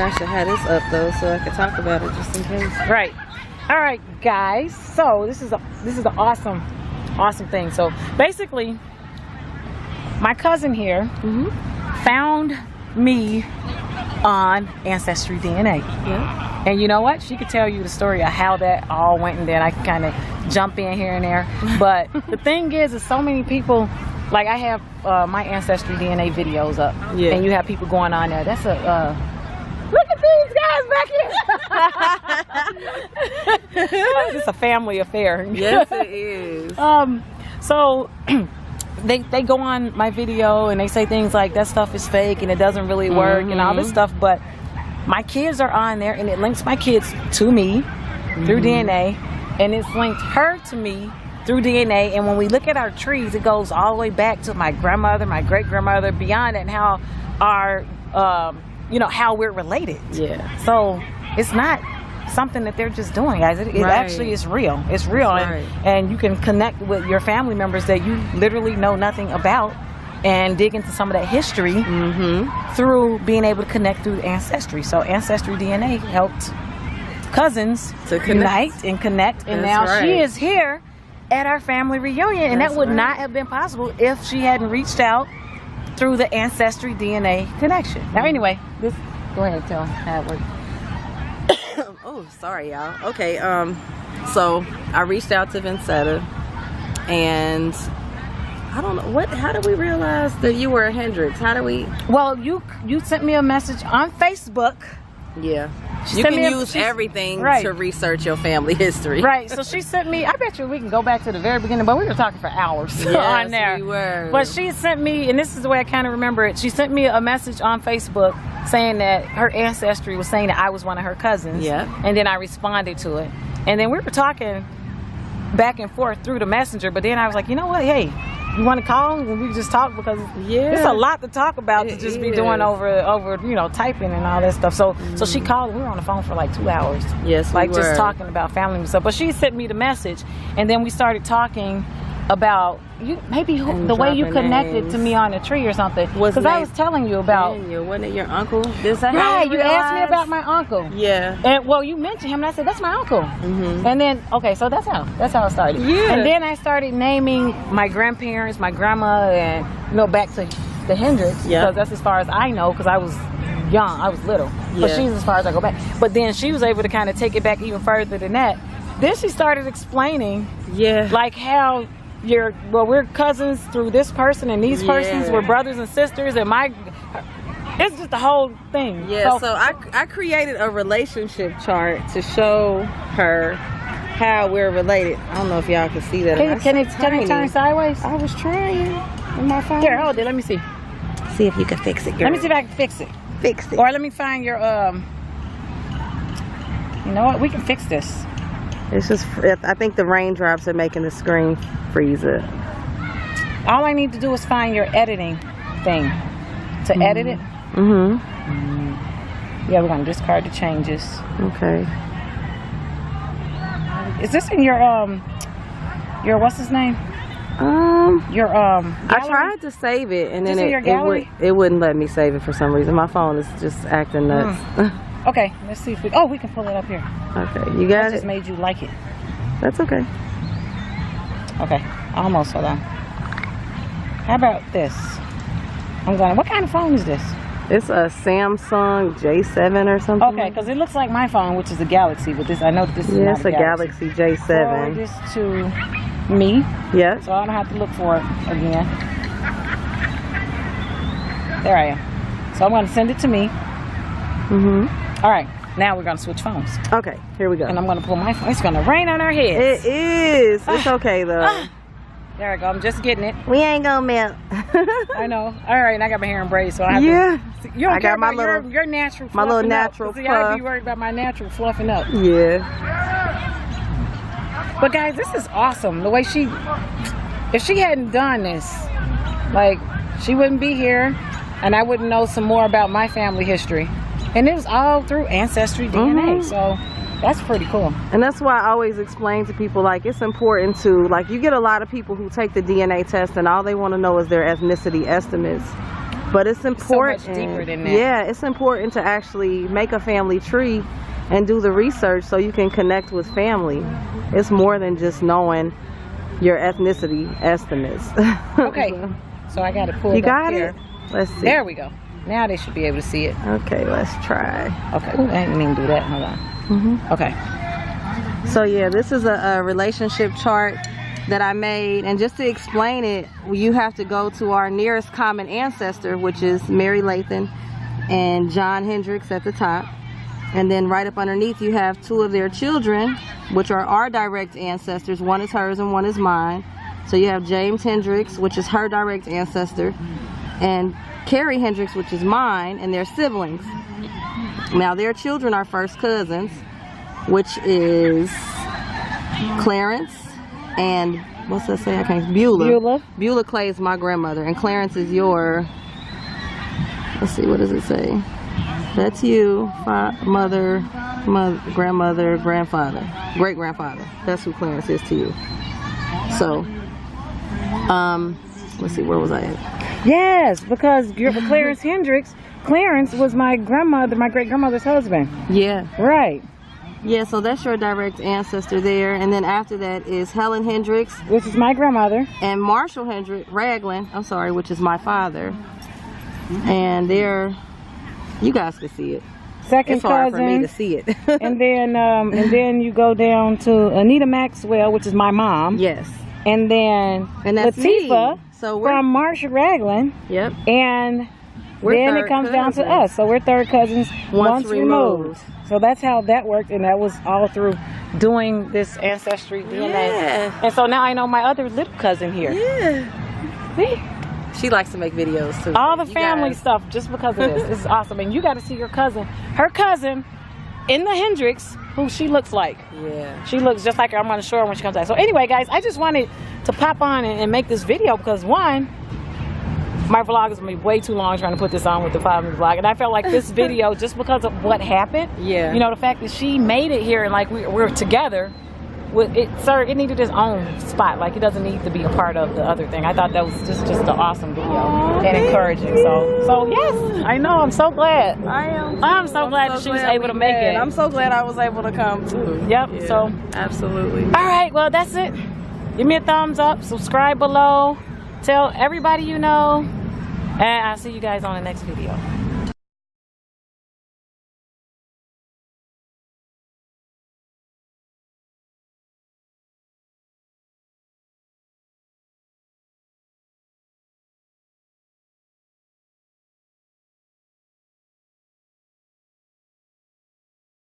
I should have this up though, so I could talk about it just in case. Right. All right, guys. So this is the awesome thing. So basically, my cousin here found me on Ancestry DNA. Yeah. And you know what? She could tell you the story of how that all went, and then I can kind of jump in here and there. But the thing is so many people, like I have my Ancestry DNA videos up, and you have people going on there. That's a look at these guys back here. It's a family affair. Yes, it is. So they go on my video and they say things like that stuff is fake and it doesn't really work and all this stuff, but my kids are on there and it links my kids to me through DNA, and it's linked her to me through DNA. And when we look at our trees, it goes all the way back to my grandmother, my great grandmother, beyond that, and how our you know, how we're related. Yeah. So it's not something that they're just doing, guys. It actually is real. It's real. And you can connect with your family members that you literally know nothing about and dig into some of that history through being able to connect through Ancestry. So Ancestry DNA helped cousins to unite and connect. And now she is here at our family reunion. And that would not have been possible if she hadn't reached out through the Ancestry DNA connection. Now anyway, go ahead, tell how it worked. Oh, sorry y'all. Okay, so I reached out to Vincetta, and I don't know how did we realize that you were a Hendrix? How do we? Well, you sent me a message on Facebook. Yeah. You can use everything to research your family history. Right. So she sent me, I bet you we can go back to the very beginning, but we were talking for hours on there. We were. But she sent me, and this is the way I kind of remember it, she sent me a message on Facebook saying that her ancestry was saying that I was one of her cousins. Yeah. And then I responded to it. And then we were talking back and forth through the messenger, but then I was like, you know what, hey, you want to call and we just talk, because there's a lot to talk about to just be doing over you know, typing and all that stuff. So so she called and we were on the phone for like 2 hours. Yes, like we just talking about family and stuff. But she sent me the message, and then we started talking about the way you connected to me on the tree or something. Because I was telling you about wasn't it your uncle? You asked me about my uncle. Yeah. And well, you mentioned him, and I said that's my uncle. And then so that's how it started. Yeah. And then I started naming my grandparents, my grandma, and you know, back to the Hendrix, because that's as far as I know, because I was young, I was little. But she's as far as I go back. But then she was able to kind of take it back even further than that. Then she started explaining like how we're cousins through this person, and these persons were brothers and sisters, and it's just the whole thing. Yeah, so I created a relationship chart to show her how we're related. I don't know if y'all can see that. Can it turn sideways? I was trying on my phone. Here, hold it. Let me see. See if you can fix it, girl. Let me see if I can fix it. Fix it. Or let me find your, you know what? We can fix this. It's just, I think the raindrops are making the screen freeze it. All I need to do is find your editing thing to edit it. Yeah, we're gonna discard the changes. Okay. Is this in your what's his name? I tried to save it, and then it wouldn't let me save it for some reason. My phone is just acting nuts. Okay, let's see if we can pull it up here. Okay, you got it? Just made you like it. That's okay. Okay, almost. Hold on. How about this? What kind of phone is this? It's a Samsung J7 or something. Okay, because it looks like my phone, which is a Galaxy, but I know that this is not a Galaxy. It's a Galaxy J7. Forward this to me. Yeah. So I don't have to look for it again. There I am. So I'm going to send it to me. All right, now we're going to switch phones. Okay, here we go. And I'm going to pull my phone. It's going to rain on our heads. It is. It's okay, though. There I go. I'm just getting it. We ain't going to melt. I know. All right, and I got my hair in braids, so I have to. You don't care about your natural fluffing my little natural up. See, I'd be worried about my natural fluffing up. Yeah. But guys, this is awesome. The way if she hadn't done this, like, she wouldn't be here, and I wouldn't know some more about my family history. And it was all through Ancestry DNA, so that's pretty cool. And that's why I always explain to people, like, it's important to, like, you get a lot of people who take the DNA test and all they want to know is their ethnicity estimates. But it's important. So much deeper than that. Yeah, it's important to actually make a family tree and do the research so you can connect with family. It's more than just knowing your ethnicity estimates. Okay, so I got to pull. You it got up here. it? Let's see. There we go. Now they should be able to see it. Okay, let's try. Okay. Ooh, I didn't even do that. Hold on. Okay. So yeah, this is a relationship chart that I made, and just to explain it, you have to go to our nearest common ancestor, which is Mary Lathan and John Hendricks at the top, and then right up underneath you have two of their children, which are our direct ancestors. One is hers and one is mine. So you have James Hendricks, which is her direct ancestor, and Carrie Hendricks, which is mine, and their siblings. Now their children are first cousins, which is Clarence and what's that say? I can't. Beulah. Beulah Clay is my grandmother, and Clarence is your. Let's see, what does it say? That's you, mother, grandmother, grandfather, great grandfather. That's who Clarence is to you. So, let's see, where was I at? Yes, because Clarence Hendricks. Clarence was my grandmother, my great grandmother's husband. Yeah. Right. Yeah, so that's your direct ancestor there, and then after that is Helen Hendricks, which is my grandmother, and Marshall Hendricks Ragland, I'm sorry, which is my father. And they're, you guys can see it. Second it's hard cousin for me to see it. and then you go down to Anita Maxwell, which is my mom. Yes. And then that's Latifah, me. So we're from Marshall Ragland. Yep. And then it comes down to us. So we're third cousins once removed. So that's how that worked, and that was all through doing this Ancestry DNA. Yeah. And so now I know my other little cousin here. Yeah. See? She likes to make videos too. All the family stuff just because of this. This is awesome. And you got to see your cousin. Her cousin in the Hendricks, who she looks like. Yeah. She looks just like her. I'm going to show her when she comes back. So anyway, guys, I just wanted to pop on and make this video because, one, my vlog is going to be way too long trying to put this on with the 5-minute vlog. And I felt like this video, just because of what happened, yeah, you know, the fact that she made it here and like we're together, it needed its own spot. Like, it doesn't need to be a part of the other thing. I thought that was just an awesome video and encouraging. So yes, I know. I'm so glad. I'm so glad that she was able to make it. I'm so glad I was able to come too. Yep. Yeah, so absolutely. All right. Well, that's it. Give me a thumbs up. Subscribe below. Tell everybody you know. And I'll see you guys on the next video.